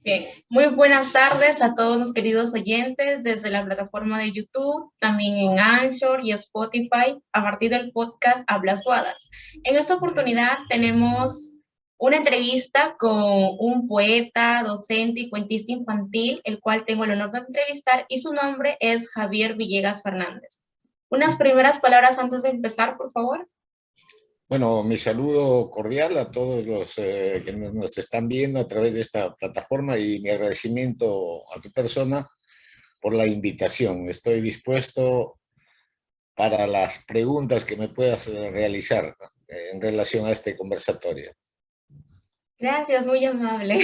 Bien, muy buenas tardes a todos los queridos oyentes desde la plataforma de YouTube, también en Anchor y Spotify, a partir del podcast Hablas Guadas. En esta oportunidad tenemos una entrevista con un poeta, docente y cuentista infantil, el cual tengo el honor de entrevistar, y su nombre es Javier Villegas Fernández. Unas primeras palabras antes de empezar, por favor. Bueno, mi saludo cordial a todos los que nos están viendo a través de esta plataforma y mi agradecimiento a tu persona por la invitación. Estoy dispuesto para las preguntas que me puedas realizar en relación a este conversatorio. Gracias, muy amable.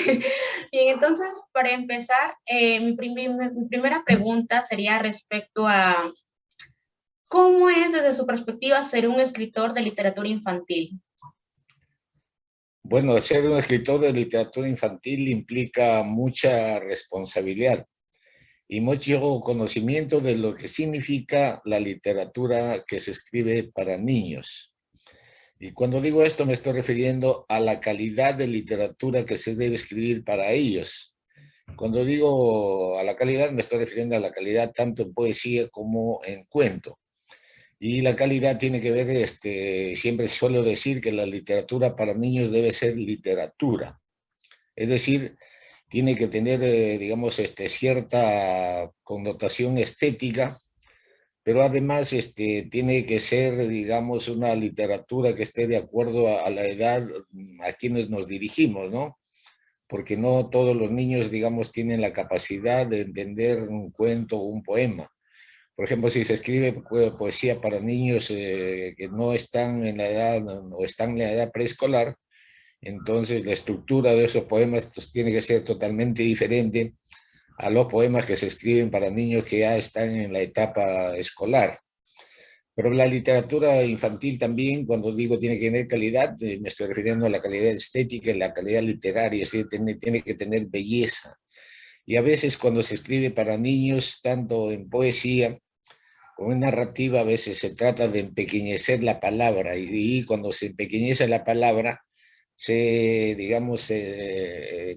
Bien, entonces, para empezar, mi primera pregunta sería respecto a cómo es desde su perspectiva ser un escritor de literatura infantil. Bueno, ser un escritor de literatura infantil implica mucha responsabilidad y mucho conocimiento de lo que significa la literatura que se escribe para niños. Y cuando digo esto me estoy refiriendo a la calidad de literatura que se debe escribir para ellos. Cuando digo a la calidad me estoy refiriendo a la calidad tanto en poesía como en cuento. Y la calidad tiene que ver, siempre suelo decir que la literatura para niños debe ser literatura. Es decir, tiene que tener, digamos, cierta connotación estética, pero además tiene que ser, digamos, una literatura que esté de acuerdo a la edad a quienes nos dirigimos, ¿no? Porque no todos los niños, digamos, tienen la capacidad de entender un cuento o un poema. Por ejemplo, si se escribe poesía para niños que no están en la edad o están en la edad preescolar, entonces la estructura de esos poemas tiene que ser totalmente diferente a los poemas que se escriben para niños que ya están en la etapa escolar. Pero la literatura infantil también, cuando digo tiene que tener calidad, me estoy refiriendo a la calidad estética y la calidad literaria, es decir, tiene que tener belleza. Y a veces cuando se escribe para niños, tanto en poesía como en narrativa, a veces se trata de empequeñecer la palabra y cuando se empequeñece la palabra, digamos,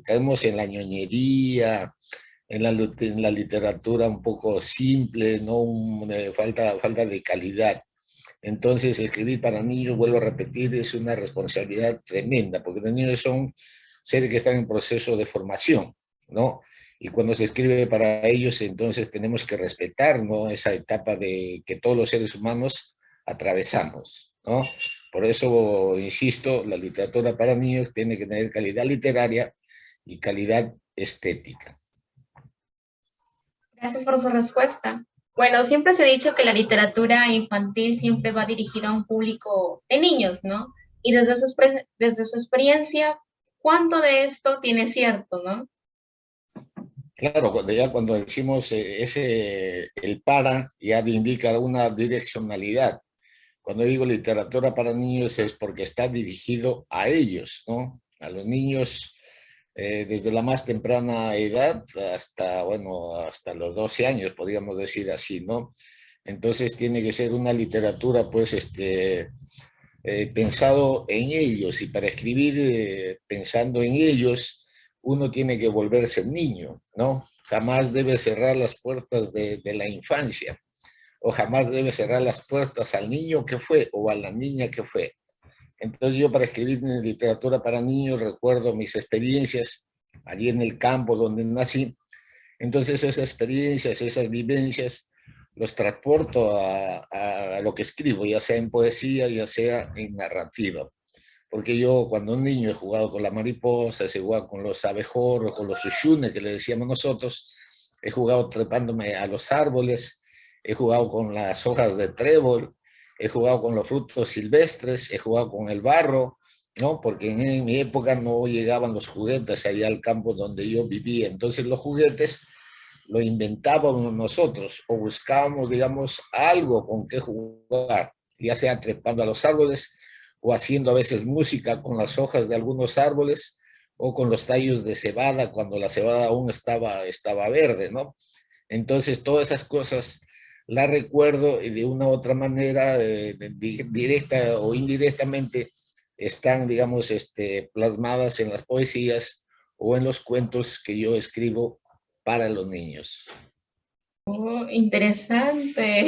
caemos en la ñoñería, en la literatura un poco simple, ¿no? Falta de calidad. Entonces, escribir para niños, vuelvo a repetir, es una responsabilidad tremenda, porque los niños son seres que están en proceso de formación, ¿no? Y cuando se escribe para ellos, entonces tenemos que respetar, ¿no? Esa etapa de que todos los seres humanos atravesamos, ¿no? Por eso, insisto, la literatura para niños tiene que tener calidad literaria y calidad estética. Gracias por su respuesta. Bueno, siempre se ha dicho que la literatura infantil siempre va dirigida a un público de niños, ¿no? Y desde su experiencia, ¿cuánto de esto tiene cierto, no? Claro, cuando decimos el para, ya indica una direccionalidad. Cuando digo literatura para niños es porque está dirigido a ellos, ¿no? A los niños desde la más temprana edad hasta, bueno, hasta los 12 años, podríamos decir así, ¿no? Entonces tiene que ser una literatura, pues, pensado en ellos y para escribir pensando en ellos, uno tiene que volverse niño, ¿no? Jamás debe cerrar las puertas de la infancia o jamás debe cerrar las puertas al niño que fue o a la niña que fue. Entonces yo para escribir literatura para niños recuerdo mis experiencias allí en el campo donde nací. Entonces esas experiencias, esas vivencias, los transporto a lo que escribo, ya sea en poesía, ya sea en narrativa. Porque yo cuando un niño he jugado con las mariposas, he jugado con los abejorros, con los chuchunes que le decíamos nosotros, he jugado trepándome a los árboles, he jugado con las hojas de trébol, he jugado con los frutos silvestres, he jugado con el barro, ¿no? Porque en mi época no llegaban los juguetes allá al campo donde yo vivía. Entonces los juguetes lo inventábamos nosotros o buscábamos, digamos, algo con que jugar, ya sea trepando a los árboles o haciendo a veces música con las hojas de algunos árboles o con los tallos de cebada cuando la cebada aún estaba verde, ¿no? Entonces, todas esas cosas las recuerdo y de una u otra manera, directa o indirectamente, están, digamos, plasmadas en las poesías o en los cuentos que yo escribo para los niños. Oh, interesante,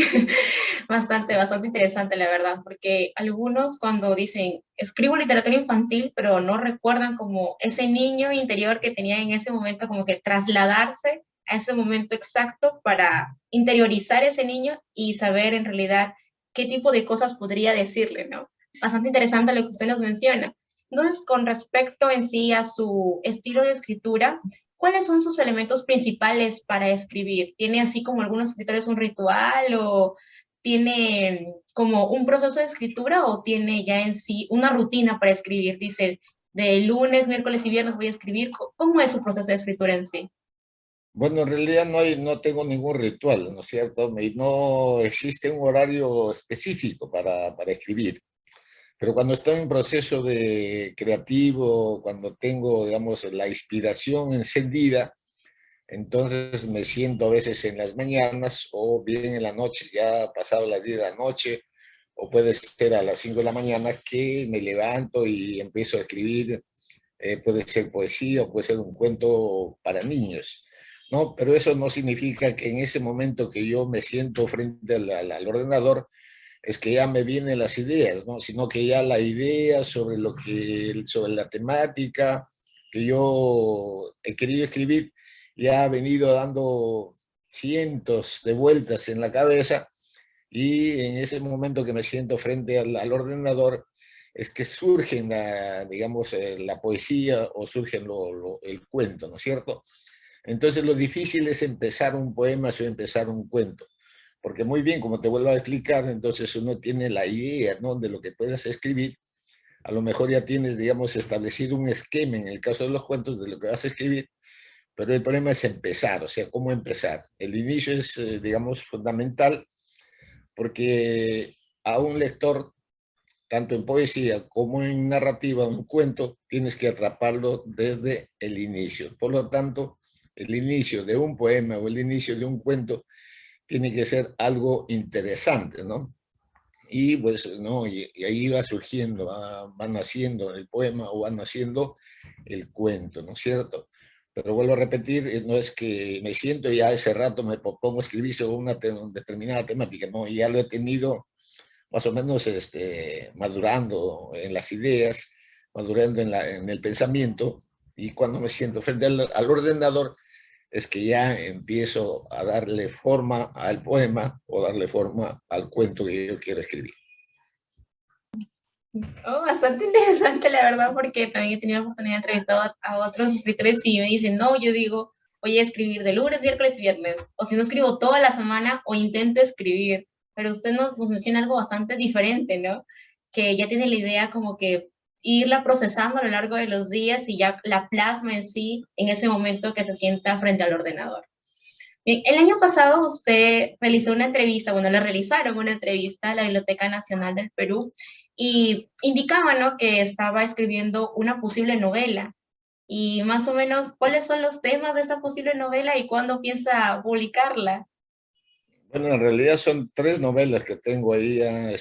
bastante interesante, la verdad, porque algunos cuando dicen, escribo literatura infantil, pero no recuerdan como ese niño interior que tenía en ese momento, como que trasladarse a ese momento exacto para interiorizar ese niño y saber en realidad qué tipo de cosas podría decirle, ¿no? Bastante interesante lo que usted nos menciona. Entonces, con respecto en sí a su estilo de escritura, ¿cuáles son sus elementos principales para escribir? ¿Tiene así como algunos escritores un ritual o tiene como un proceso de escritura o tiene ya en sí una rutina para escribir? Dice, de lunes, miércoles y viernes voy a escribir. ¿Cómo es su proceso de escritura en sí? Bueno, en realidad no tengo ningún ritual, ¿no es cierto? No existe un horario específico para escribir. Pero cuando estoy en proceso de creativo, cuando tengo, digamos, la inspiración encendida, entonces me siento a veces en las mañanas o bien en la noche, ya pasado las 10 de la noche, o puede ser a las 5 de la mañana que me levanto y empiezo a escribir. Puede ser poesía o puede ser un cuento para niños, ¿no? Pero eso no significa que en ese momento que yo me siento frente al ordenador, es que ya me vienen las ideas, ¿no? Sino que ya la idea sobre la temática que yo he querido escribir, ya ha venido dando cientos de vueltas en la cabeza y en ese momento que me siento frente al ordenador, es que surgen, digamos, la poesía o surgen el cuento, ¿no es cierto? Entonces lo difícil es empezar un poema o empezar un cuento, porque muy bien, como te vuelvo a explicar, entonces uno tiene la idea, ¿no?, de lo que puedas escribir. A lo mejor ya tienes, digamos, establecido un esquema en el caso de los cuentos de lo que vas a escribir, pero el problema es empezar, o sea, cómo empezar. El inicio es, digamos, fundamental, porque a un lector, tanto en poesía como en narrativa, un cuento, tienes que atraparlo desde el inicio. Por lo tanto, el inicio de un poema o el inicio de un cuento tiene que ser algo interesante, ¿no? Y pues, ¿no? Y ahí va surgiendo, va naciendo el poema o va naciendo el cuento, ¿no es cierto? Pero vuelvo a repetir, no es que me siento y ya ese rato me pongo a escribir sobre una determinada temática, ¿no? Ya lo he tenido más o menos madurando en las ideas, madurando en el pensamiento, y cuando me siento frente al ordenador, es que ya empiezo a darle forma al poema o darle forma al cuento que yo quiero escribir. Oh, bastante interesante, la verdad, porque también he tenido la oportunidad de entrevistar a otros escritores y me dicen, no, yo digo, voy a escribir de lunes, miércoles y viernes, o si no escribo toda la semana o intento escribir, pero usted nos menciona algo bastante diferente, ¿no? Que ya tiene la idea como que irla procesando a lo largo de los días y ya la plasma en sí en ese momento que se sienta frente al ordenador. Bien, el año pasado usted realizó una entrevista, bueno, le realizaron una entrevista a la Biblioteca Nacional del Perú y indicaba, ¿no?, que estaba escribiendo una posible novela. Y más o menos, ¿cuáles son los temas de esta posible novela y cuándo piensa publicarla? Bueno, en realidad son 3 novelas que tengo ahí ya,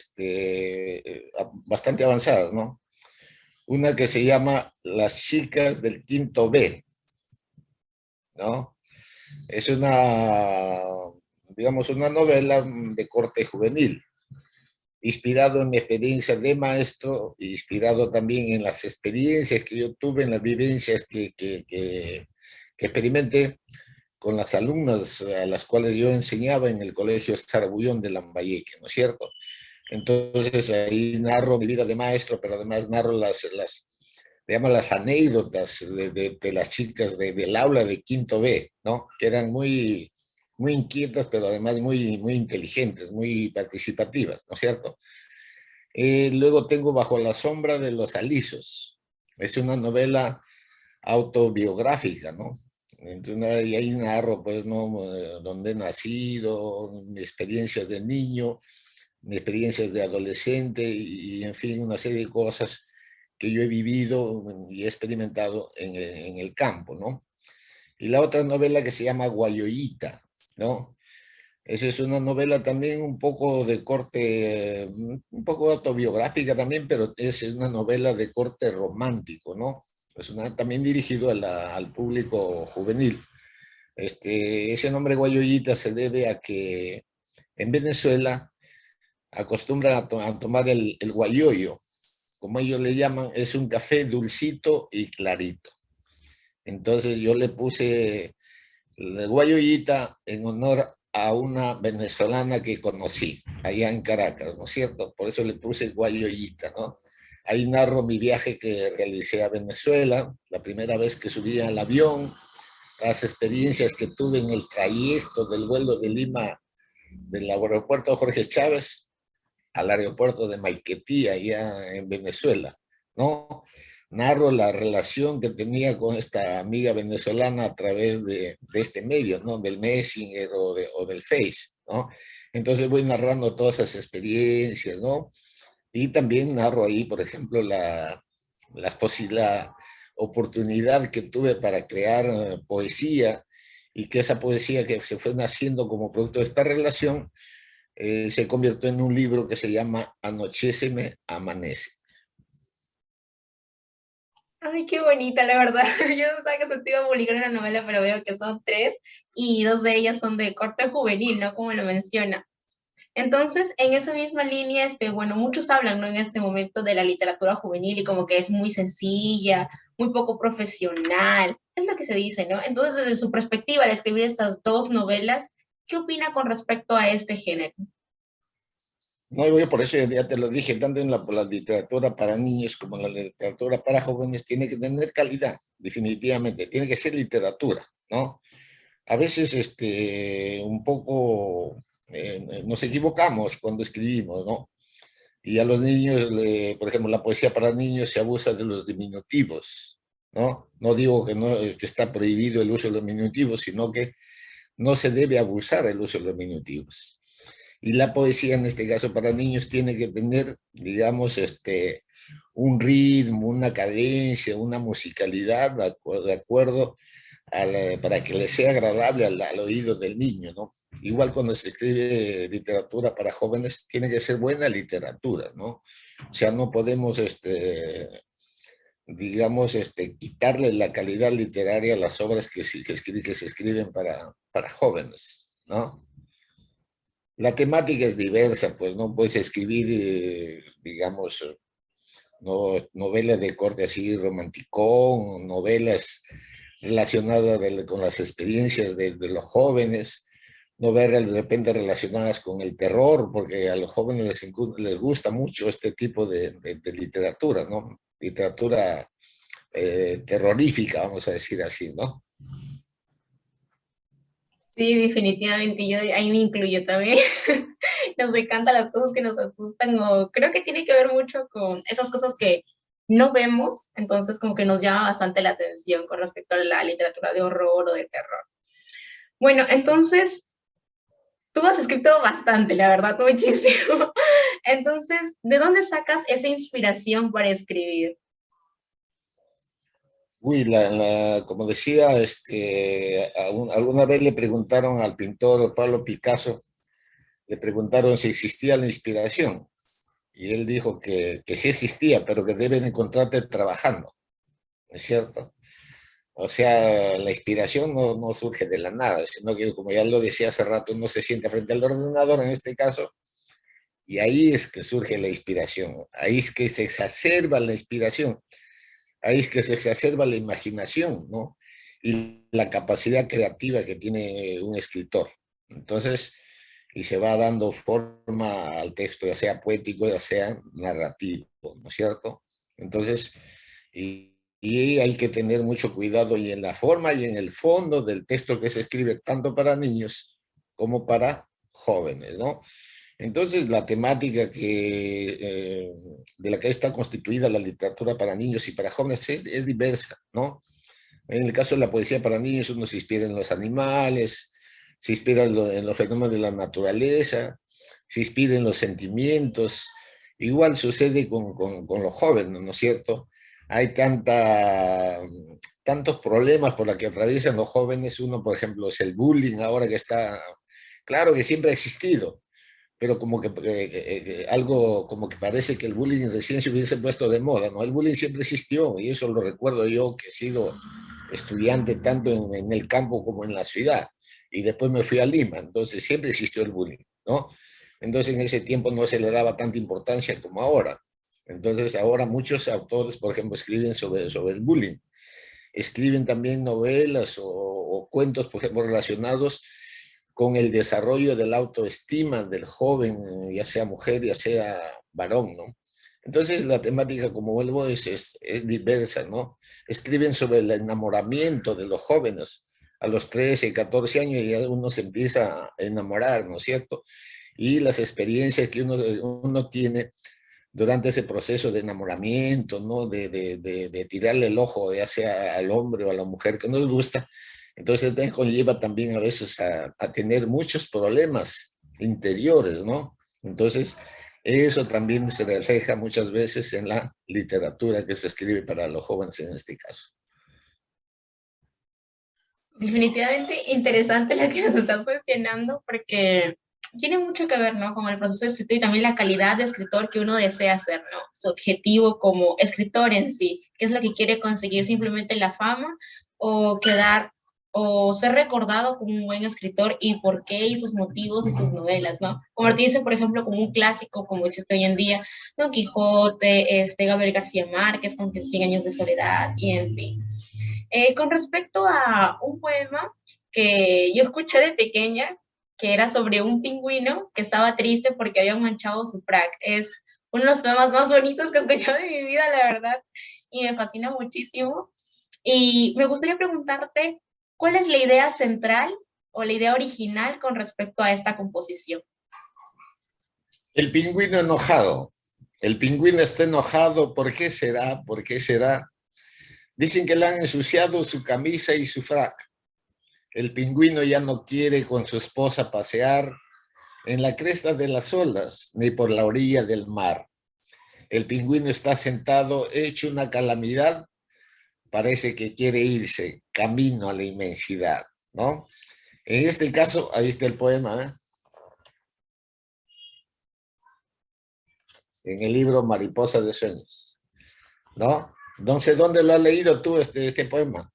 bastante avanzadas, ¿no? Una que se llama Las chicas del quinto B, ¿no? Es digamos, una novela de corte juvenil, inspirado en mi experiencia de maestro, inspirado también en las experiencias que yo tuve, en las vivencias que experimenté con las alumnas a las cuales yo enseñaba en el colegio Sarabullón de Lambayeque, ¿no es cierto? Entonces ahí narro mi vida de maestro, pero además narro digamos, las anécdotas de las chicas del aula de quinto B, ¿no? Que eran muy inquietas, pero además muy inteligentes, muy participativas, ¿no es cierto? Luego tengo Bajo la sombra de los alisos. Es una novela autobiográfica, ¿no? Y ahí narro, pues, ¿no?, dónde he nacido, mis experiencias de niño, mis experiencias de adolescente y, en fin, una serie de cosas que yo he vivido y he experimentado en el campo, ¿no? Y la otra novela que se llama Guayollita, ¿no? Esa es una novela también un poco de corte, un poco autobiográfica también, pero es una novela de corte romántico, ¿no? también dirigido al público juvenil. Ese nombre Guayollita se debe a que en Venezuela acostumbran a tomar el guayoyo, como ellos le llaman, es un café dulcito y clarito. Entonces yo le puse el guayollita en honor a una venezolana que conocí allá en Caracas, ¿no es cierto? Por eso le puse guayollita, ¿no? Ahí narro mi viaje que realicé a Venezuela, la primera vez que subí al avión, las experiencias que tuve en el trayecto del vuelo de Lima, del aeropuerto Jorge Chávez al aeropuerto de Maiquetía, allá en Venezuela, ¿no? Narro la relación que tenía con esta amiga venezolana a través de este medio, ¿no? Del Messenger o del Face, ¿no? Entonces voy narrando todas esas experiencias, ¿no? Y también narro ahí, por ejemplo, la oportunidad que tuve para crear poesía y que esa poesía que se fue naciendo como producto de esta relación se convirtió en un libro que se llama Anochece, amanece. Ay, qué bonita, la verdad. Yo no sabía que se te iba a publicar una novela, pero veo que son tres y dos de ellas son de corte juvenil, ¿no? Como lo menciona. Entonces, en esa misma línea, bueno, muchos hablan, ¿no? En este momento de la literatura juvenil y como que es muy sencilla, muy poco profesional, es lo que se dice, ¿no? Entonces, desde su perspectiva de escribir estas dos novelas, ¿qué opina con respecto a este género? No, yo por eso ya te lo dije, tanto en la literatura para niños como en la literatura para jóvenes tiene que tener calidad, definitivamente, tiene que ser literatura, ¿no? A veces un poco nos equivocamos cuando escribimos, ¿no? Y a los niños, por ejemplo, la poesía para niños se abusa de los diminutivos, ¿no? No digo que, no, que está prohibido el uso de los diminutivos, sino que no se debe abusar el uso de los diminutivos. Y la poesía, en este caso para niños, tiene que tener, digamos, un ritmo, una cadencia, una musicalidad de acuerdo para que le sea agradable al oído del niño, ¿no? Igual cuando se escribe literatura para jóvenes, tiene que ser buena literatura, ¿no? O sea, no podemos, digamos, quitarle la calidad literaria a las obras que se escriben para jóvenes, ¿no? La temática es diversa, pues no puedes escribir, digamos, novelas de corte así romanticón, novelas relacionadas con las experiencias de los jóvenes, novelas de repente relacionadas con el terror, porque a los jóvenes les gusta mucho este tipo de literatura, ¿no? Literatura terrorífica, vamos a decir así, ¿no? Sí, definitivamente, yo ahí me incluyo también. Nos encantan las cosas que nos asustan o creo que tiene que ver mucho con esas cosas que no vemos, entonces como que nos llama bastante la atención con respecto a la literatura de horror o de terror. Bueno, entonces tú has escrito bastante, la verdad, muchísimo. Entonces, ¿de dónde sacas esa inspiración para escribir? Uy, como decía, alguna vez le preguntaron al pintor Pablo Picasso, le preguntaron si existía la inspiración. Y él dijo que sí existía, pero que deben encontrarte trabajando, ¿no es cierto? O sea, la inspiración no surge de la nada, sino que, como ya lo decía hace rato, uno se sienta frente al ordenador en este caso, y ahí es que surge la inspiración, ahí es que se exacerba la inspiración, ahí es que se exacerba la imaginación, ¿no? Y la capacidad creativa que tiene un escritor. Entonces, y se va dando forma al texto, ya sea poético, ya sea narrativo, ¿no es cierto? Entonces, y hay que tener mucho cuidado y en la forma y en el fondo del texto que se escribe, tanto para niños como para jóvenes, ¿no? Entonces, la temática de la que está constituida la literatura para niños y para jóvenes es diversa, ¿no? En el caso de la poesía para niños, uno se inspira en los animales, se inspira en los fenómenos de la naturaleza, se inspira en los sentimientos. Igual sucede con los jóvenes, ¿no es cierto? Hay tantos problemas por los que atraviesan los jóvenes. Uno, por ejemplo, es el bullying ahora que está, claro que siempre ha existido, pero como que algo como que parece que el bullying recién se hubiese puesto de moda, ¿no? El bullying siempre existió y eso lo recuerdo yo que he sido estudiante tanto en el campo como en la ciudad y después me fui a Lima, entonces siempre existió el bullying, ¿no? Entonces en ese tiempo no se le daba tanta importancia como ahora. Entonces ahora muchos autores, por ejemplo, escriben sobre el bullying. Escriben también novelas o cuentos, por ejemplo, relacionados con el desarrollo de la autoestima del joven, ya sea mujer, ya sea varón, ¿no? Entonces la temática, como vuelvo, es diversa, ¿no? Escriben sobre el enamoramiento de los jóvenes. A los 13, 14 años ya uno se empieza a enamorar, ¿no es cierto? Y las experiencias que uno tiene durante ese proceso de enamoramiento, ¿no? De tirarle el ojo, ya sea al hombre o a la mujer que nos gusta. Entonces conlleva también a veces a tener muchos problemas interiores, ¿no? Entonces, eso también se refleja muchas veces en la literatura que se escribe para los jóvenes en este caso. Definitivamente interesante la que nos estás mencionando porque tiene mucho que ver, ¿no? Con el proceso de escritor y también la calidad de escritor que uno desea ser, ¿no? Su objetivo como escritor en sí, qué es lo que quiere conseguir, simplemente la fama o quedar o ser recordado como un buen escritor y por qué y sus motivos y sus novelas, ¿no? Como te dice, por ejemplo, como un clásico como existe hoy en día, Don Quijote, Gabriel García Márquez con 100 años de soledad y en fin. Con respecto a un poema que yo escuché de pequeña, que era sobre un pingüino que estaba triste porque había manchado su frac. Es uno de los poemas más bonitos que he escuchado en mi vida, la verdad, y me fascina muchísimo. Y me gustaría preguntarte, ¿cuál es la idea central o la idea original con respecto a esta composición? El pingüino enojado. El pingüino está enojado. ¿Por qué será? ¿Por qué será? Dicen que le han ensuciado su camisa y su frac. El pingüino ya no quiere con su esposa pasear en la cresta de las olas ni por la orilla del mar. El pingüino está sentado hecho una calamidad, parece que quiere irse camino a la inmensidad, ¿no? En este caso, ahí está el poema, ¿eh? En el libro Mariposa de Sueños, ¿no? No sé dónde lo has leído tú este poema.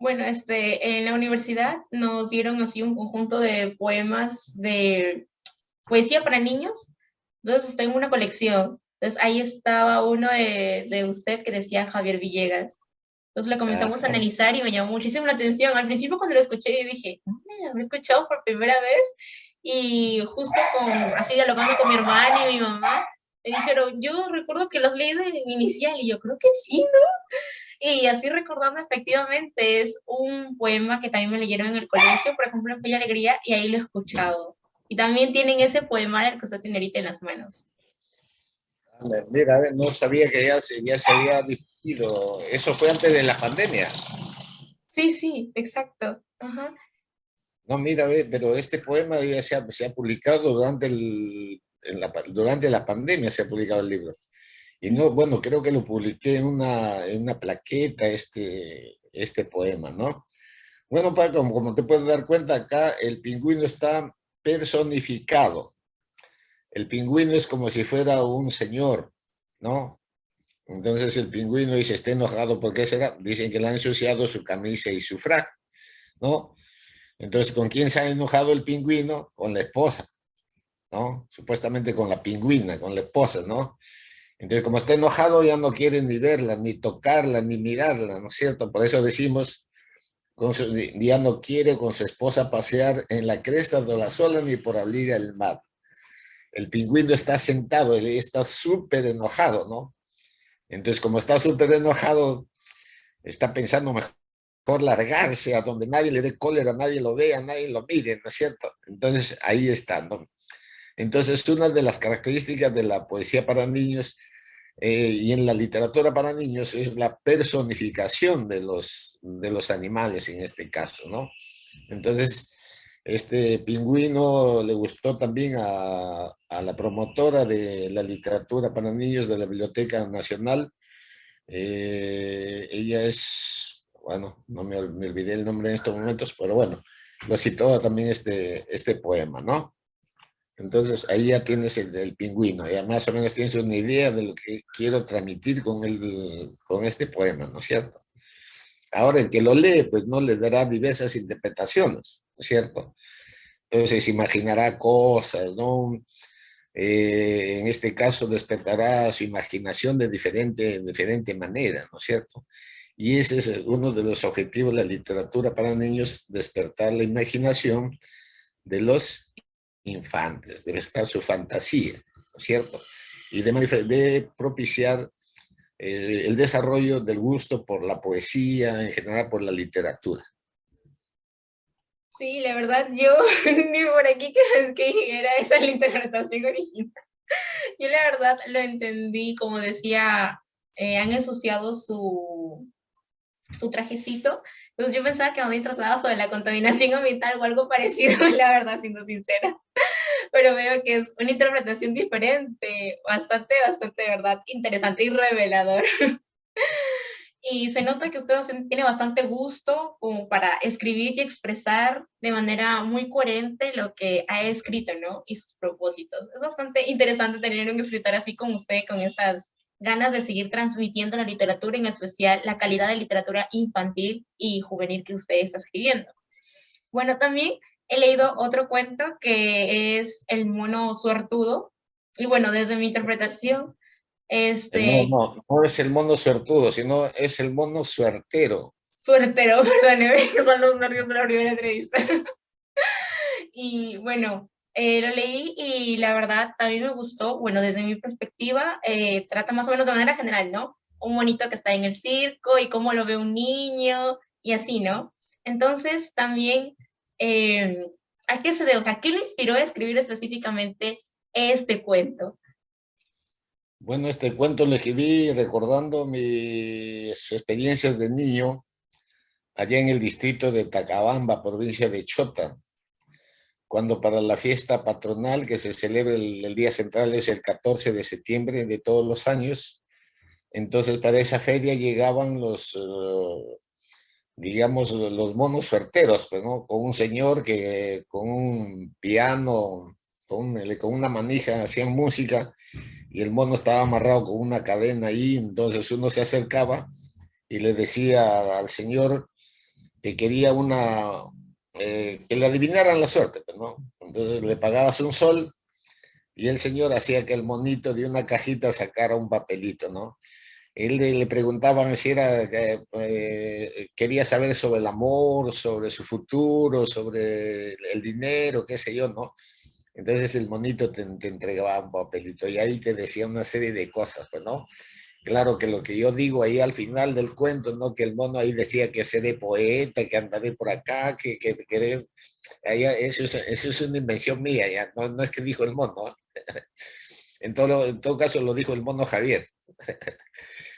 Bueno, en la universidad nos dieron así un conjunto de poemas de poesía para niños. Entonces está en una colección. Entonces ahí estaba uno de usted que decía Javier Villegas. Entonces lo comenzamos a Ajá. analizar y me llamó muchísimo la atención. Al principio cuando lo escuché yo dije, ¿dónde lo había escuchado por primera vez? Y justo así dialogando con mi hermana y mi mamá, me dijeron, yo recuerdo que los leí en inicial y yo creo que sí, ¿no? Y así recordando, efectivamente, es un poema que también me leyeron en el colegio, por ejemplo, en Fe y Alegría, y ahí lo he escuchado. Y también tienen ese poemario que usted tiene ahorita en las manos. Mira, no sabía que ya se había difundido. Eso fue antes de la pandemia. Sí, sí, exacto. Ajá. No, mira, pero este poema ya se ha publicado durante la pandemia, se ha publicado el libro. Y no, bueno, creo que lo publiqué en una plaqueta, este poema, ¿no? Bueno, Paco, como te puedes dar cuenta, acá el pingüino está personificado. El pingüino es como si fuera un señor, ¿no? Entonces el pingüino dice, está enojado, ¿por qué será? Dicen que le han ensuciado su camisa y su frac, ¿no? Entonces, ¿con quién se ha enojado el pingüino? Con la esposa, ¿no? Supuestamente con la pingüina, con la esposa, ¿no? Entonces, como está enojado, ya no quiere ni verla, ni tocarla, ni mirarla, ¿no es cierto? Por eso decimos, ya no quiere con su esposa pasear en la cresta de la olas ni por abrir el mar. El pingüino está sentado, él está súper enojado, ¿no? Entonces, como está súper enojado, está pensando mejor largarse a donde nadie le dé cólera, nadie lo vea, nadie lo mire, ¿no es cierto? Entonces, ahí está, ¿no? Entonces, una de las características de la poesía para niños y en la literatura para niños es la personificación de los animales en este caso, ¿no? Entonces, este pingüino le gustó también a la promotora de la literatura para niños de la Biblioteca Nacional. Ella es, bueno, no me olvidé el nombre en estos momentos, pero bueno, lo citó también este poema, ¿no? Entonces ahí ya tienes el pingüino, ya más o menos tienes una idea de lo que quiero transmitir con este poema, ¿no es cierto? Ahora el que lo lee, pues no le dará diversas interpretaciones, ¿no es cierto? Entonces imaginará cosas, ¿no? En este caso despertará su imaginación de diferente manera, ¿no es cierto? Y ese es uno de los objetivos de la literatura para niños, despertar la imaginación de los infantes, debe estar su fantasía, ¿no es cierto? Y de propiciar el desarrollo del gusto por la poesía, en general por la literatura. Sí, la verdad, yo ni por aquí que era esa la interpretación original. Yo la verdad lo entendí, como decía, han ensuciado su trajecito. Entonces yo pensaba que me trataba sobre la contaminación ambiental o algo parecido, la verdad, siendo sincera. Pero veo que es una interpretación diferente, bastante, verdad, interesante y revelador. Y se nota que usted tiene bastante gusto como para escribir y expresar de manera muy coherente lo que ha escrito, ¿no? Y sus propósitos. Es bastante interesante tener un escritor así como usted, con esas ganas de seguir transmitiendo la literatura, en especial la calidad de literatura infantil y juvenil que usted está escribiendo. Bueno, también he leído otro cuento que es El mono suertudo. Y bueno, desde mi interpretación, No es el mono suertudo, sino es el mono suertero. suertero, perdóneme, que son los nervios de la primera entrevista. Y bueno, lo leí y la verdad también me gustó. Bueno, desde mi perspectiva, trata más o menos de manera general, ¿no? Un monito que está en el circo y cómo lo ve un niño y así, ¿no? Entonces, también, ¿a qué se debe? O sea, ¿qué lo inspiró a escribir específicamente este cuento? Bueno, este cuento lo escribí recordando mis experiencias de niño allá en el distrito de Tacabamba, provincia de Chota, cuando para la fiesta patronal que se celebra el día central es el 14 de septiembre de todos los años. Entonces para esa feria llegaban digamos, los monos suerteros, pues, ¿no? Con un señor que con un piano, con una manija hacían música y el mono estaba amarrado con una cadena ahí, entonces uno se acercaba y le decía al señor que quería que le adivinaran la suerte, pues, ¿no? Entonces le pagabas un sol y el señor hacía que el monito de una cajita sacara un papelito, ¿no? Él le preguntaban si quería saber sobre el amor, sobre su futuro, sobre el dinero, qué sé yo, ¿no? Entonces el monito te entregaba un papelito y ahí te decía una serie de cosas, pues, ¿no? Claro que lo que yo digo ahí al final del cuento, ¿no? Que el mono ahí decía que seré poeta, que andaré por acá, eso es una invención mía, ya, no es que dijo el mono, ¿no? En todo caso lo dijo el mono Javier,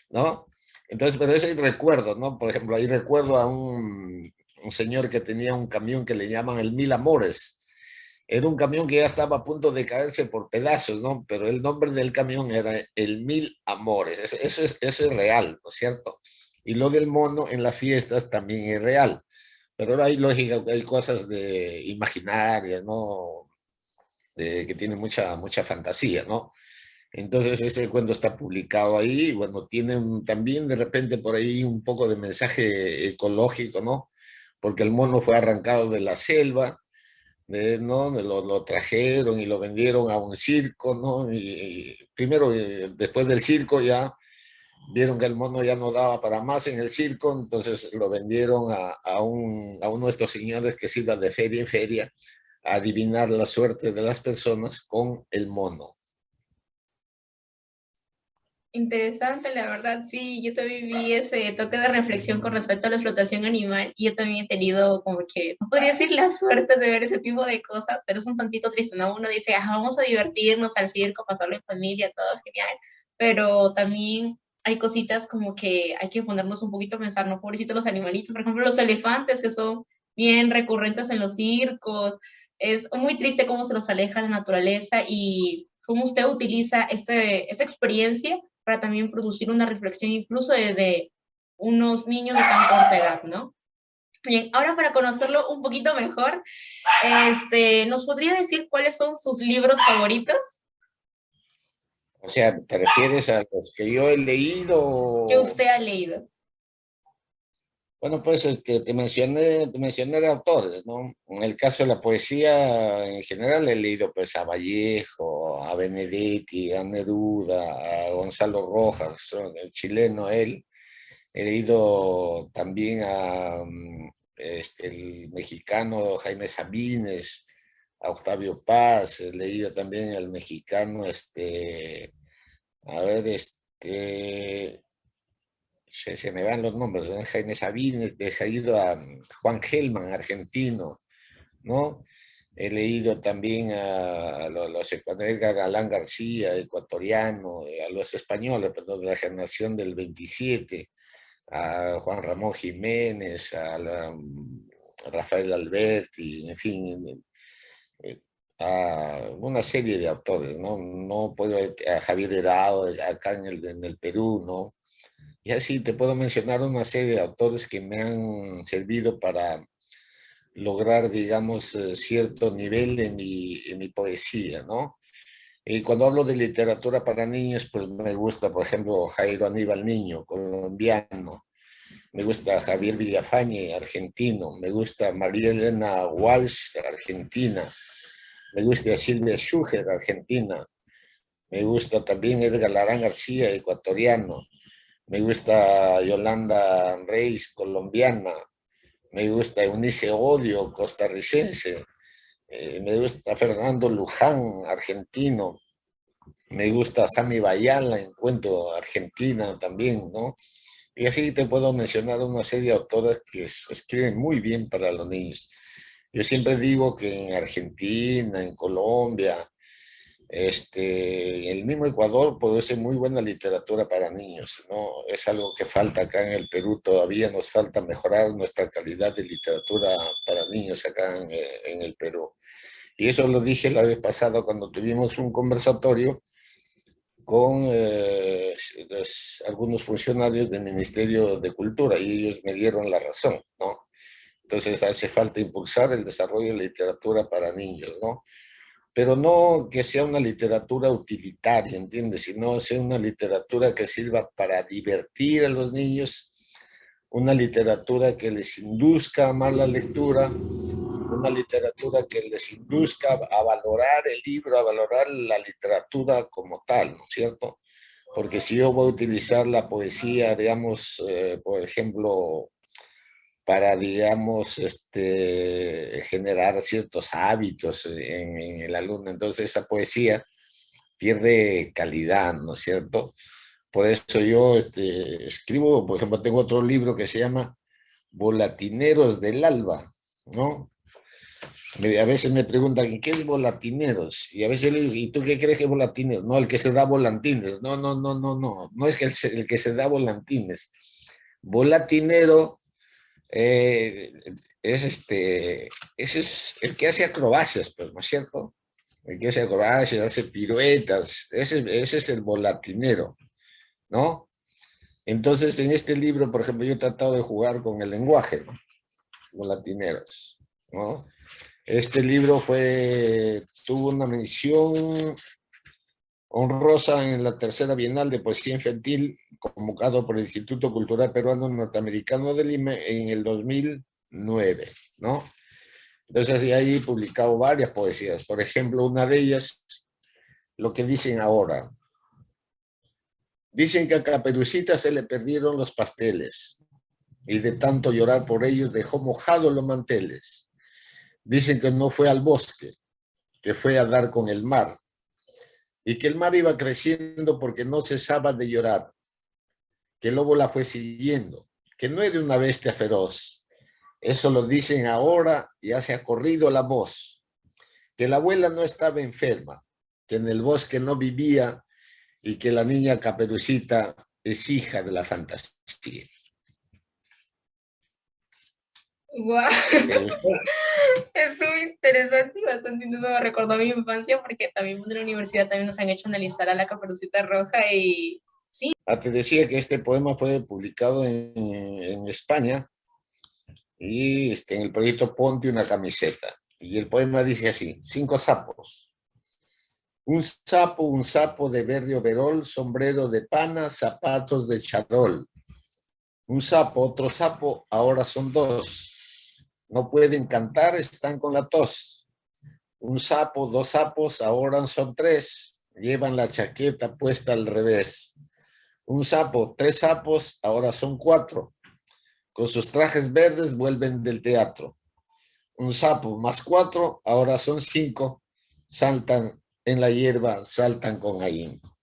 ¿no? Entonces, pero ese recuerdo, ¿no? Por ejemplo, ahí recuerdo a un señor que tenía un camión que le llaman el Mil Amores. Era un camión que ya estaba a punto de caerse por pedazos, ¿no? Pero el nombre del camión era el Mil Amores. Eso es real, ¿no es cierto? Y lo del mono en las fiestas también es real. Pero ahora hay lógica, hay cosas de imaginarias, ¿no? Que tienen mucha fantasía, ¿no? Entonces ese cuento está publicado ahí, bueno, tiene también de repente por ahí un poco de mensaje ecológico, ¿no? Porque el mono fue arrancado de la selva, ¿no? Lo trajeron y lo vendieron a un circo, ¿no? Y primero, después del circo ya vieron que el mono ya no daba para más en el circo, entonces lo vendieron a uno de estos señores que se iba de feria en feria a adivinar la suerte de las personas con el mono. Interesante, la verdad, sí, yo también vi ese toque de reflexión con respecto a la explotación animal y yo también he tenido como que, no podría decir la suerte de ver ese tipo de cosas, pero es un tantito triste, ¿no? Uno dice, ajá, vamos a divertirnos al circo, pasarlo en familia, todo genial, pero también hay cositas como que hay que ponernos un poquito a pensar, ¿no? Pobrecitos los animalitos, por ejemplo, los elefantes que son bien recurrentes en los circos, es muy triste cómo se los aleja la naturaleza y cómo usted utiliza esta experiencia para también producir una reflexión incluso desde unos niños de tan corta edad, ¿no? Bien, ahora para conocerlo un poquito mejor, ¿nos podría decir cuáles son sus libros favoritos O sea, ¿te refieres a los que yo he que leído? usted ha leído? Bueno, pues te mencioné de autores, ¿no? En el caso de la poesía, en general he leído pues a Vallejo, a Benedetti, a Neruda, a Gonzalo Rojas, el chileno él. He leído también a el mexicano Jaime Sabines, a Octavio Paz. He leído también al mexicano, a ver, se me van los nombres, ¿no? Jaime Sabines, he leído a Juan Gelman, argentino, ¿no? He leído también a los Edgar Allan García, ecuatoriano, a los españoles, perdón, de la generación del 27, a Juan Ramón Jiménez, a Rafael Alberti, en fin, eh, a una serie de autores, ¿no? No puedo, a Javier Herado, acá en el Perú, ¿no? Y así te puedo mencionar una serie de autores que me han servido para lograr, digamos, cierto nivel en mi poesía, ¿no? Y cuando hablo de literatura para niños, pues me gusta, por ejemplo, Jairo Aníbal Niño, colombiano. Me gusta Javier Villafañe, argentino. Me gusta María Elena Walsh, argentina. Me gusta Silvia Schuher, argentina. Me gusta también Edgar Larán García, ecuatoriano. Me gusta Yolanda Reis, colombiana. Me gusta Eunice Odio, costarricense. Me gusta Fernando Luján, argentino. Me gusta Sami Bayala, encuentro argentina también, ¿no? Y así te puedo mencionar una serie de autores que escriben muy bien para los niños. Yo siempre digo que en Argentina, en Colombia, el mismo Ecuador produce muy buena literatura para niños, ¿no? Es algo que falta acá en el Perú, todavía nos falta mejorar nuestra calidad de literatura para niños acá en el Perú. Y eso lo dije la vez pasada cuando tuvimos un conversatorio con algunos funcionarios del Ministerio de Cultura y ellos me dieron la razón, ¿no? Entonces hace falta impulsar el desarrollo de literatura para niños, ¿no? Pero no que sea una literatura utilitaria, ¿entiendes? Sino sea una literatura que sirva para divertir a los niños, una literatura que les induzca a amar la lectura, una literatura que les induzca a valorar el libro, a valorar la literatura como tal, ¿no es cierto? Porque si yo voy a utilizar la poesía, digamos, por ejemplo, para, digamos, generar ciertos hábitos en el alumno, entonces esa poesía pierde calidad, ¿no es cierto? Por eso yo escribo, por ejemplo, tengo otro libro que se llama Volatineros del Alba, ¿no? A veces me preguntan, ¿qué es volatineros? Y a veces yo le digo, ¿y tú qué crees que es volatines? No, el que se da volantines. No, no, no, no, no. No es que el que se da volantines. Volatinero eh, es ese es el que hace acrobacias, pues, ¿no es cierto? El que hace acrobacias, hace piruetas. Ese es el volatinero, ¿no? Entonces, en este libro, por ejemplo, yo he tratado de jugar con el lenguaje, ¿no? Volatineros, ¿no? Este libro tuvo una mención honrosa en la tercera Bienal de Poesía Infantil, convocado por el Instituto Cultural Peruano Norteamericano de Lima en el 2009, ¿no? Entonces, ahí he publicado varias poesías. Por ejemplo, una de ellas, Lo que dicen ahora. Dicen que a Caperucita se le perdieron los pasteles y de tanto llorar por ellos dejó mojados los manteles. Dicen que no fue al bosque, que fue a dar con el mar, y que el mar iba creciendo porque no cesaba de llorar, que el lobo la fue siguiendo, que no era una bestia feroz. Eso lo dicen ahora, ya se ha corrido la voz, que la abuela no estaba enferma, que en el bosque no vivía y que la niña Caperucita es hija de la fantasía. Guau, ¿Te gustó? estuvo interesante y bastante intenso. Me recordó a mi infancia porque también en la universidad también nos han hecho analizar a la Caperucita Roja y sí, Te decía que este poema fue publicado en España y en el proyecto ponte una camiseta. Y el poema dice así: 5 sapos. Un sapo de verde overol, sombrero de pana, zapatos de charol. Un sapo, otro sapo, ahora son dos. No pueden cantar, están con la tos. Un sapo, dos sapos, ahora son tres. Llevan la chaqueta puesta al revés. Un sapo, tres sapos, ahora son cuatro. Con sus trajes verdes vuelven del teatro. Un sapo más cuatro, ahora son cinco. Saltan en la hierba, saltan con ahínco.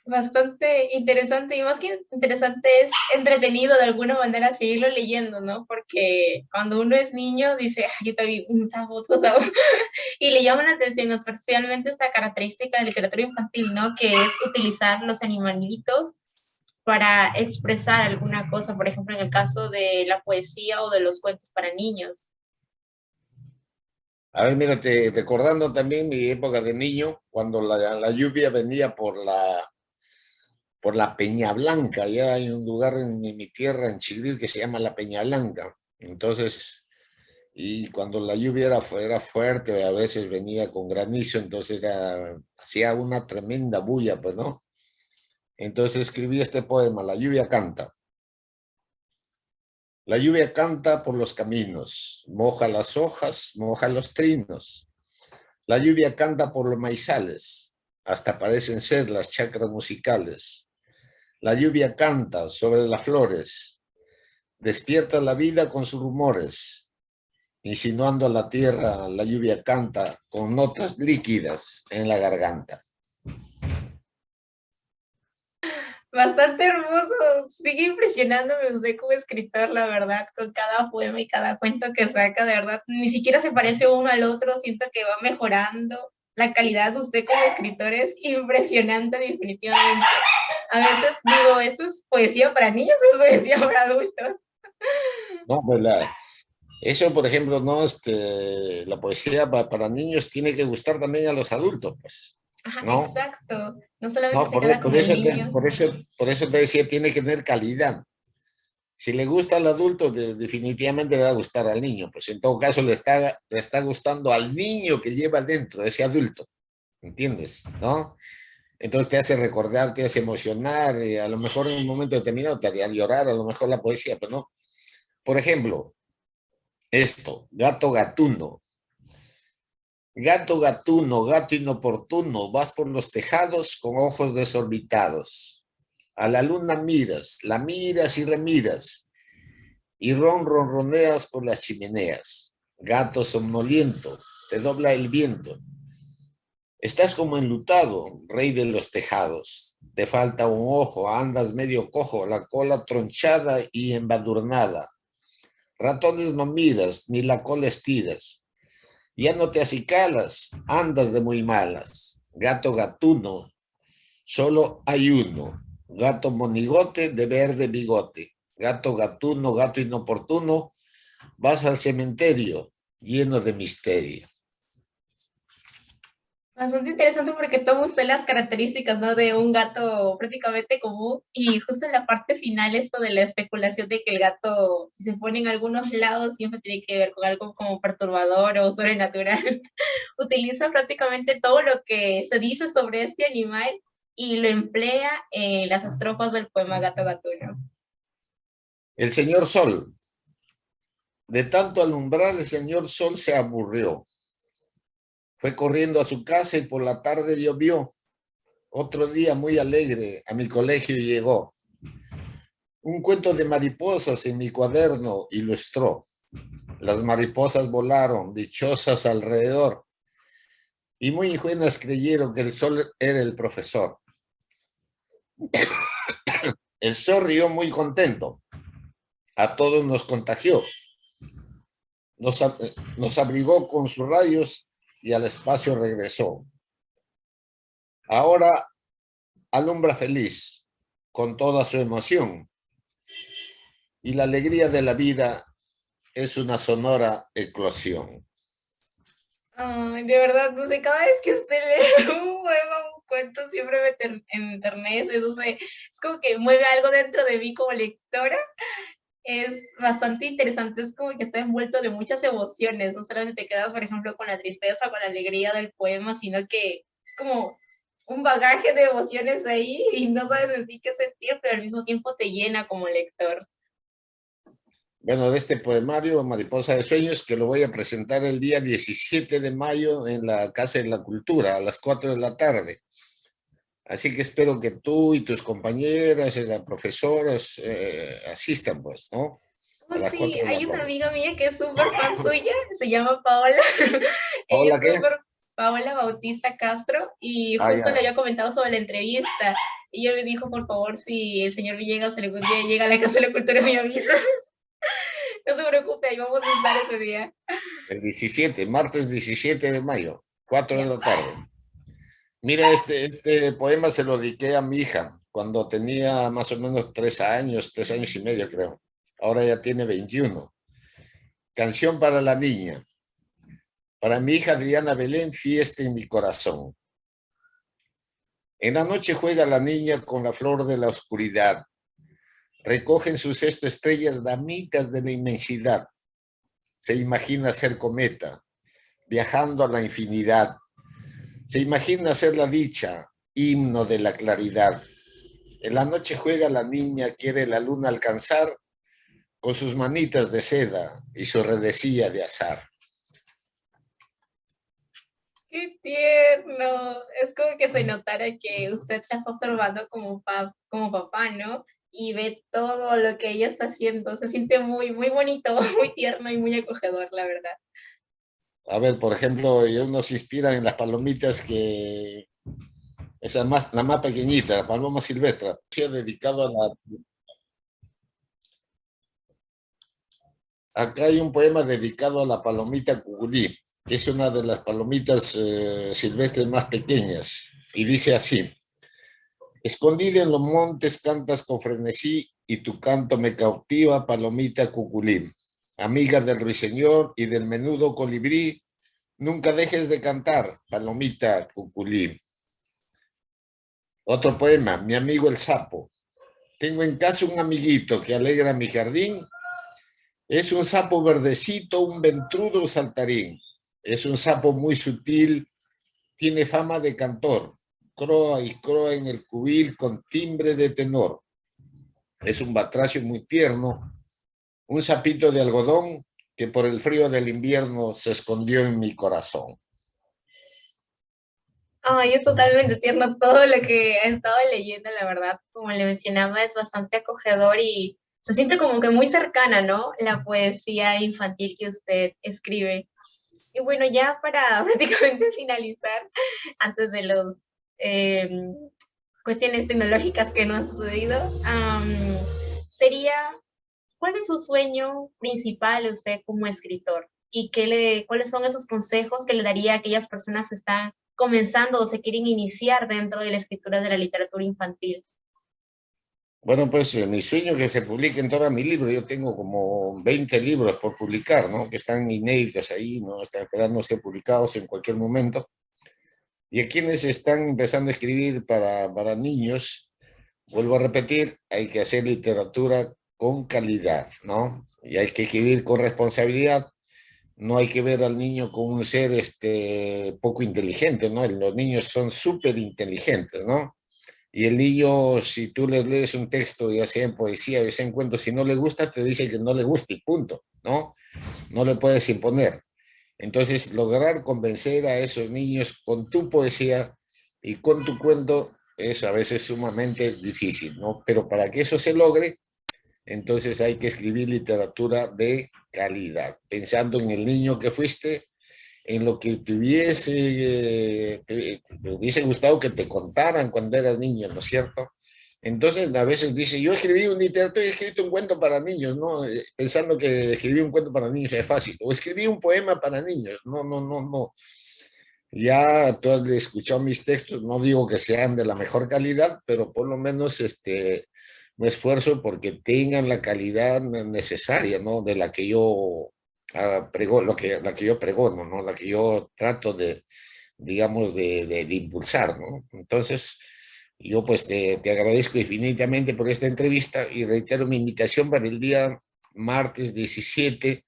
Bastante interesante y más que interesante es entretenido de alguna manera seguirlo leyendo, ¿no? Porque cuando uno es niño dice, yo también un sapo, otro sapo, y le llama la atención especialmente esta característica de la literatura infantil, ¿no? Que es utilizar los animalitos para expresar alguna cosa, por ejemplo, en el caso de la poesía o de los cuentos para niños. A ver, mírate, recordando también mi época de niño, cuando la lluvia venía por la Peña Blanca. Ya hay un lugar en mi tierra, en Chigril, que se llama la Peña Blanca. Entonces, y cuando la lluvia era fuerte, a veces venía con granizo, entonces hacía una tremenda bulla, pues, ¿no? Entonces escribí este poema: La lluvia canta. La lluvia canta por los caminos, moja las hojas, moja los trinos. La lluvia canta por los maizales, hasta parecen ser las chacras musicales. La lluvia canta sobre las flores, despierta la vida con sus rumores. Insinuando a la tierra, la lluvia canta con notas líquidas en la garganta. Bastante hermoso, sigue impresionándome usted como escritor, la verdad, con cada poema y cada cuento que saca, de verdad, ni siquiera se parece uno al otro, siento que va mejorando. La calidad de usted como escritor es impresionante definitivamente. A veces digo, esto es poesía para niños, es poesía para adultos. No, pues eso, por ejemplo, no, la poesía para niños tiene que gustar también a los adultos, pues, Ajá, ¿no? exacto, no solamente No, se queda como el niño. por eso te decía, tiene que tener calidad. Si le gusta al adulto, definitivamente le va a gustar al niño. Pues en todo caso le está gustando al niño que lleva dentro, ese adulto. ¿Entiendes? ¿No? Entonces te hace recordar, te hace emocionar, a lo mejor en un momento determinado te haría llorar, a lo mejor la poesía, pero no. Por ejemplo, esto, gato gatuno. Gato gatuno, gato inoportuno, vas por los tejados con ojos desorbitados. A la luna miras, la miras y remiras, y ronroneas por las chimeneas. Gato somnoliento, te dobla el viento. Estás como enlutado, rey de los tejados. Te falta un ojo, andas medio cojo, la cola tronchada y embadurnada. Ratones no miras, ni la cola estiras. Ya no te acicalas, andas de muy malas. Gato gatuno, solo hay uno. Gato monigote de verde bigote. Gato gatuno, gato inoportuno, vas al cementerio lleno de misterio. Bastante interesante porque toma usted las características, ¿no? De un gato prácticamente común y justo en la parte final esto de la especulación de que el gato, si se pone en algunos lados, siempre tiene que ver con algo como perturbador o sobrenatural. Utiliza prácticamente todo lo que se dice sobre este animal y lo emplea en las estrofas del poema Gato Gatuno. El señor Sol. De tanto alumbrar, el señor Sol se aburrió. Fue corriendo a su casa y por la tarde llovió. Otro día muy alegre a mi colegio llegó. Un cuento de mariposas en mi cuaderno ilustró. Las mariposas volaron, dichosas alrededor, y muy ingenuas creyeron que el sol era el profesor. El sol rió muy contento. A todos nos contagió. Nos abrigó con sus rayos y al espacio regresó. Ahora alumbra feliz con toda su emoción y la alegría de la vida es una sonora eclosión. Ay, de verdad, no sé, cada vez que usted lee un poema, cuentos siempre me enternece, no sé, es como que mueve algo dentro de mí como lectora. Es bastante interesante, es como que está envuelto de muchas emociones, no solamente te quedas, por ejemplo, con la tristeza, con la alegría del poema, sino que es como un bagaje de emociones ahí y no sabes en sí qué sentir, pero al mismo tiempo te llena como lector. Bueno, de este poemario, Mariposa de Sueños, que lo voy a presentar el día 17 de mayo en la Casa de la Cultura, a las 4 de la tarde. Así que espero que tú y tus compañeras, las profesoras, asistan, pues, ¿no? A Oh, las sí, 4 de la hay una tarde. amiga mía que es súper fan suya, se llama Paola. Ella ¿Hola es qué? súper Paola Bautista Castro y Ah, justo le ya. había comentado sobre la entrevista. Y ella me dijo, por favor, si el señor Villegas algún día llega a la Casa de la Cultura, me avisa. No se preocupe, ahí vamos a estar ese día. El 17, martes 17 de mayo, 4 de Ya. la tarde. Mira, este poema se lo dediqué a mi hija cuando tenía más o menos 3 años, 3 años y medio, creo. Ahora ya tiene 21. Canción para la niña. Para mi hija Adriana Belén, fiesta en mi corazón. En la noche juega la niña con la flor de la oscuridad. Recoge en su cesto estrellas damitas de la inmensidad. Se imagina ser cometa, viajando a la infinidad. Se imagina ser la dicha, himno de la claridad. En la noche juega la niña, quiere la luna alcanzar con sus manitas de seda y su redecilla de azar. Qué tierno. Es como que se notara que usted la está observando como papá, ¿no? Y ve todo lo que ella está haciendo. Se siente muy, muy bonito, muy tierno y muy acogedor, la verdad. A ver, por ejemplo, uno se inspira en las palomitas esa más, la más pequeñita, la paloma silvestre, dedicado a acá hay un poema dedicado a la palomita cuculí, que es una de las palomitas silvestres más pequeñas, y dice así: escondida en los montes cantas con frenesí y tu canto me cautiva, palomita cuculí. Amiga del ruiseñor y del menudo colibrí, nunca dejes de cantar, palomita cuculí. Otro poema, mi amigo el sapo. Tengo en casa un amiguito que alegra mi jardín. Es un sapo verdecito, un ventrudo saltarín. Es un sapo muy sutil, tiene fama de cantor. Croa y croa en el cubil con timbre de tenor. Es un batracio muy tierno, un sapito de algodón que por el frío del invierno se escondió en mi corazón. Ay, es totalmente tierno todo lo que he estado leyendo, la verdad. Como le mencionaba, es bastante acogedor y se siente como que muy cercana, ¿no? La poesía infantil que usted escribe. Y bueno, ya para prácticamente finalizar, antes de los eh, cuestiones tecnológicas que nos han sucedido, sería, ¿cuál es su sueño principal usted como escritor? ¿Y cuáles son esos consejos que le daría a aquellas personas que están comenzando o se quieren iniciar dentro de la escritura de la literatura infantil? Bueno, pues mi sueño es que se publiquen todos mis libros. Yo tengo como 20 libros por publicar, ¿no? Que están inéditos ahí, ¿no? Están quedándose publicados en cualquier momento. Y a quienes están empezando a escribir para niños, vuelvo a repetir, hay que hacer literatura con calidad, ¿no? Y hay que escribir con responsabilidad. No hay que ver al niño como un ser poco inteligente, ¿no? Los niños son súper inteligentes, ¿no? Y el niño, si tú les lees un texto, ya sea en poesía, ya sea en cuentos, si no le gusta, te dice que no le gusta y punto, ¿no? No le puedes imponer. Entonces, lograr convencer a esos niños con tu poesía y con tu cuento es a veces sumamente difícil, ¿no? Pero para que eso se logre, entonces hay que escribir literatura de calidad, pensando en el niño que fuiste, en lo que te hubiese gustado que te contaran cuando eras niño, ¿no es cierto? Entonces, a veces dice, yo escribí un literatura, he escrito un cuento para niños, ¿no? Pensando que escribir un cuento para niños es fácil. O escribí un poema para niños. No, no, no, no. Ya tú has escuchado mis textos, no digo que sean de la mejor calidad, pero por lo menos me esfuerzo porque tengan la calidad necesaria, ¿no? De la que yo la que yo pregono, ¿no? La que yo trato digamos, de impulsar, ¿no? Entonces, yo pues te agradezco infinitamente por esta entrevista y reitero mi invitación para el día martes 17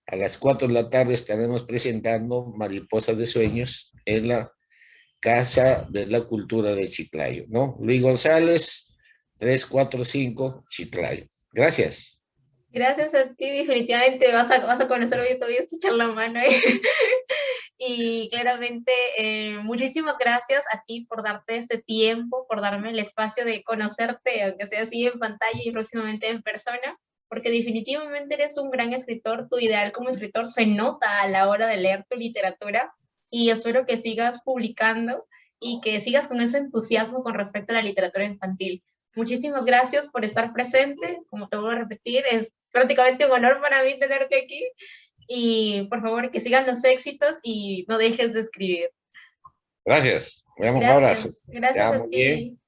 a las 4 de la tarde estaremos presentando Mariposas de Sueños en la Casa de la Cultura de Chiclayo, ¿no? Luis González, 345 Chiclayo. Gracias. Gracias a ti, definitivamente vas a conocer hoy, te voy a echar la mano. Y claramente, muchísimas gracias a ti por darte este tiempo, por darme el espacio de conocerte, aunque sea así en pantalla y próximamente en persona, porque definitivamente eres un gran escritor, tu ideal como escritor se nota a la hora de leer tu literatura y espero que sigas publicando y que sigas con ese entusiasmo con respecto a la literatura infantil. Muchísimas gracias por estar presente, como te voy a repetir, es prácticamente un honor para mí tenerte aquí y por favor que sigan los éxitos y no dejes de escribir. Gracias. Un abrazo. Gracias, Te gracias a amo bien. ti.